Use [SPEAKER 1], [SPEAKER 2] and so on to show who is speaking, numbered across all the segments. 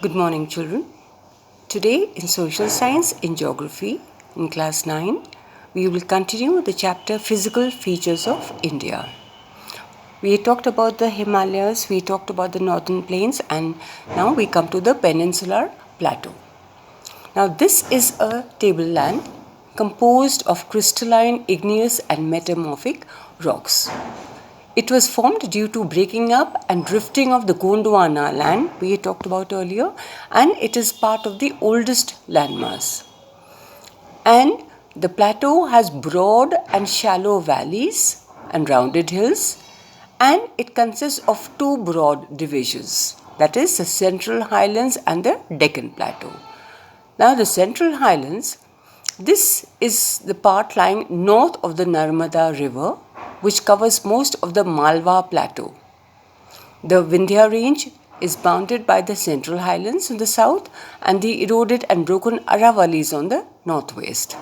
[SPEAKER 1] Good morning, children. Today in Social Science in Geography in class 9, we will continue the chapter Physical Features of India. We talked about the Himalayas, we talked about the northern plains, and now we come to the Peninsular Plateau. Now this is a tableland composed of crystalline, igneous and metamorphic rocks. It was formed due to breaking up and drifting of the Gondwana land we talked about earlier, and it is part of the oldest landmass. And the plateau has broad and shallow valleys and rounded hills, and it consists of two broad divisions, that is the Central Highlands and the Deccan Plateau. Now the Central Highlands, this is the part lying north of the Narmada River, which covers most of the Malwa Plateau. The Vindhya range is bounded by the Central Highlands on the south and the eroded and broken Aravalis on the northwest.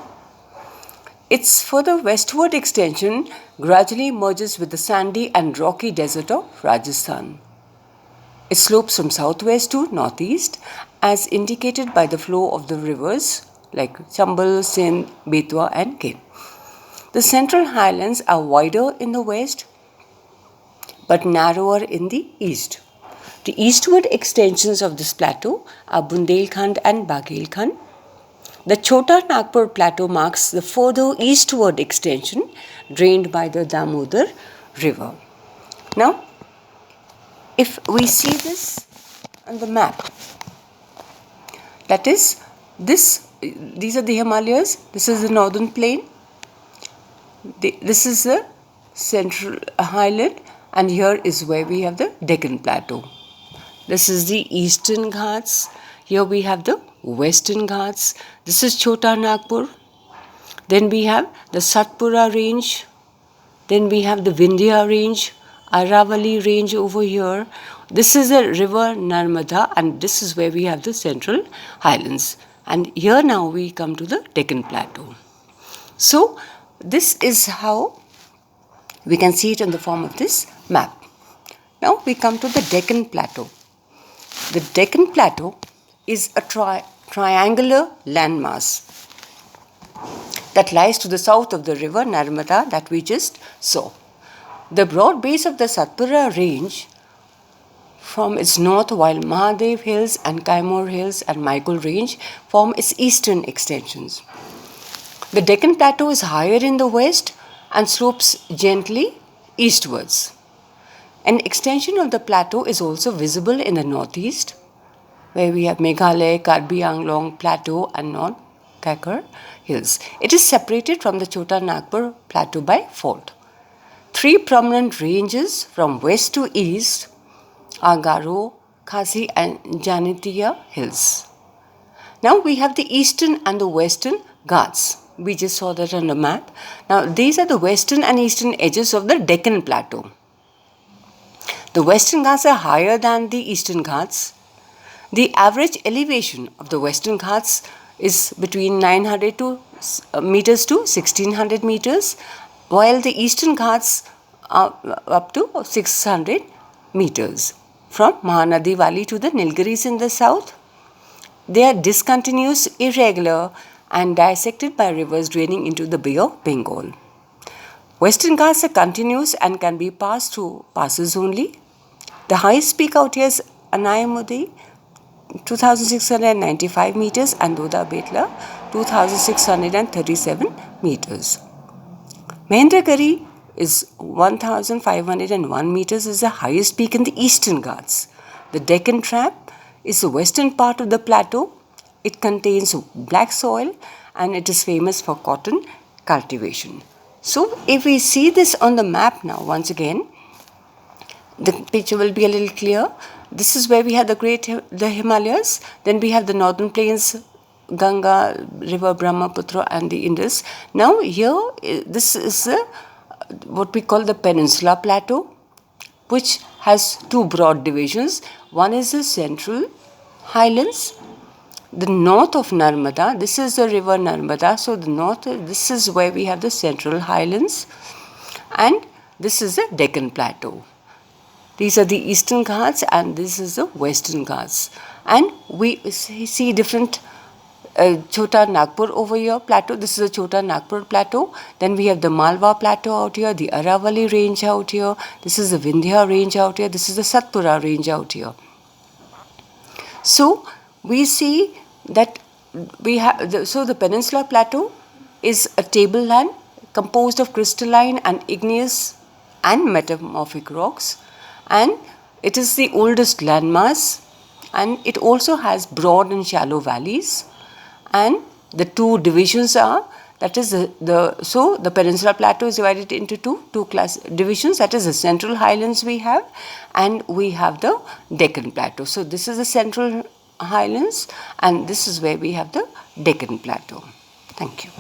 [SPEAKER 1] Its further westward extension gradually merges with the sandy and rocky desert of Rajasthan. It slopes from southwest to northeast as indicated by the flow of the rivers like Chambal, Sindh, Betwa and Ken. The Central Highlands are wider in the west but narrower in the east. The eastward extensions of this plateau are Bundelkhand and Baghelkhand. The Chota Nagpur Plateau marks the further eastward extension drained by the Damodar River. Now, if we see this on the map, that is, these are the Himalayas, this is the northern plain, this is the Central Highland, and here is where we have the Deccan Plateau. This is the Eastern Ghats, here we have the Western Ghats, this is Chota Nagpur, then we have the Satpura range, then we have the Vindhya range, Aravali range over here. This is the river Narmada, and this is where we have the Central Highlands. And here now we come to the Deccan Plateau. So this is how we can see it in the form of this map. Now we come to the Deccan Plateau. The Deccan Plateau is a triangular landmass that lies to the south of the river Narmada that we just saw. The broad base of the Satpura range from its north, while Mahadev Hills and Kaimur Hills and Michael Range form its eastern extensions. The Deccan Plateau is higher in the west and slopes gently eastwards. An extension of the plateau is also visible in the northeast, where we have Meghalaya, Karbi Anglong Plateau and North Kakar Hills. It is separated from the Chota Nagpur Plateau by fault. Three prominent ranges from west to east are Garo, Khasi and Janitia Hills. Now we have the eastern and the western Ghats. We just saw that on the map. Now these are the western and eastern edges of the Deccan Plateau. The western Ghats are higher than the eastern Ghats. The average elevation of the western Ghats is between 900 meters to 1600 meters, while the eastern Ghats are up to 600 meters. From Mahanadi Valley to the Nilgiris in the south, they are discontinuous, irregular and dissected by rivers draining into the Bay of Bengal. Western Ghats are continuous and can be passed through passes only. The highest peak out here is Anayamudi, 2695 meters, and Doda Betla, 2637 meters. Mahendragiri is 1501 meters, is the highest peak in the eastern Ghats. The Deccan Trap is the western part of the plateau. It contains black soil and it is famous for cotton cultivation. So if we see this on the map now once again, the picture will be a little clear. This is where we have the Himalayas, then we have the northern plains, Ganga, river Brahmaputra and the Indus. Now here this is what we call the Peninsula Plateau, which has two broad divisions. One is the Central Highlands, the north of Narmada. This is the river Narmada, so the north, this is where we have the Central Highlands, and this is the Deccan Plateau. These are the Eastern Ghats and this is the Western Ghats. And we see different Chota Nagpur over here plateau. This is a Chota Nagpur plateau. Then we have the Malwa plateau out here, the Aravalli range out here. This is the Vindhya range out here. This is the Satpura range out here. So we see that we have the Peninsula Plateau is a tableland composed of crystalline and igneous and metamorphic rocks, and it is the oldest landmass, and it also has broad and shallow valleys. And the two divisions are, that is the Peninsula Plateau is divided into two class divisions. That is the Central Highlands we have, and we have the Deccan Plateau. So this is the Central Highlands, and this is where we have the Deccan Plateau. Thank you.